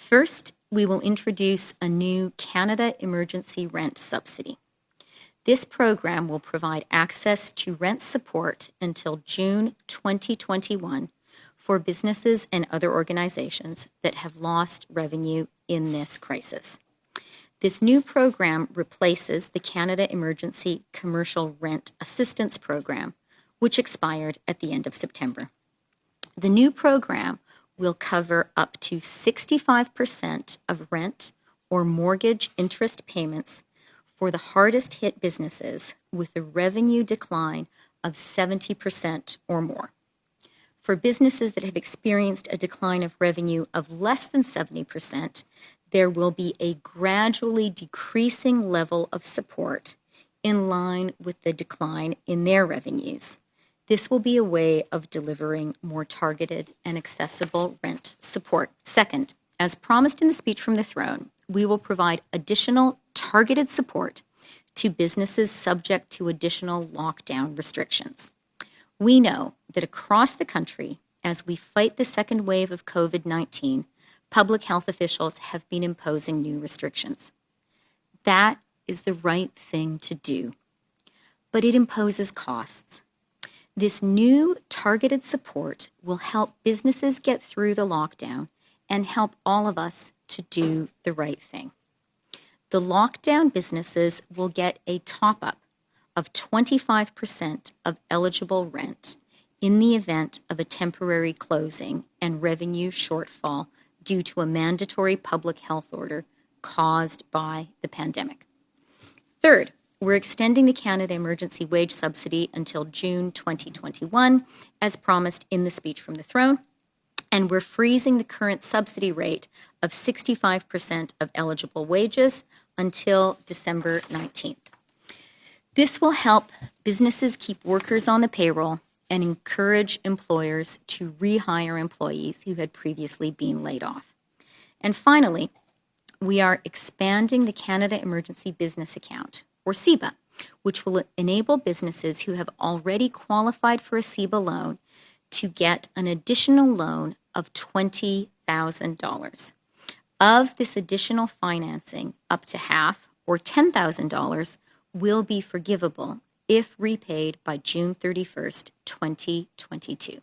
First, we will introduce a new Canada Emergency Rent Subsidy. This program will provide access to rent support until June 2021 for businesses and other organizations that have lost revenue in this crisis. This new program replaces the Canada Emergency Commercial Rent Assistance Program, which expired at the end of September. The new program will cover up to 65% of rent or mortgage interest payments for the hardest hit businesses with a revenue decline of 70% or more. For businesses that have experienced a decline of revenue of less than 70%, there will be a gradually decreasing level of support in line with the decline in their revenues. This will be a way of delivering more targeted and accessible rent support. Second, as promised in the speech from the throne, we will provide additional targeted support to businesses subject to additional lockdown restrictions. We know that across the country, as we fight the second wave of COVID-19, public health officials have been imposing new restrictions. That is the right thing to do, but it imposes costs. This new targeted support will help businesses get through the lockdown and help all of us to do the right thing. The lockdown businesses will get a top-up of 25% of eligible rent in the event of a temporary closing and revenue shortfall due to a mandatory public health order caused by the pandemic. Third, we're extending the Canada Emergency Wage Subsidy until June 2021, as promised in the speech from the throne, and we're freezing the current subsidy rate of 65% of eligible wages until December 19th. This will help businesses keep workers on the payroll and encourage employers to rehire employees who had previously been laid off. And finally, we are expanding the Canada Emergency Business Account, or CEBA, which will enable businesses who have already qualified for a CEBA loan to get an additional loan of $20,000. Of this additional financing, up to half, or $10,000, will be forgivable if repaid by June 31st, 2022.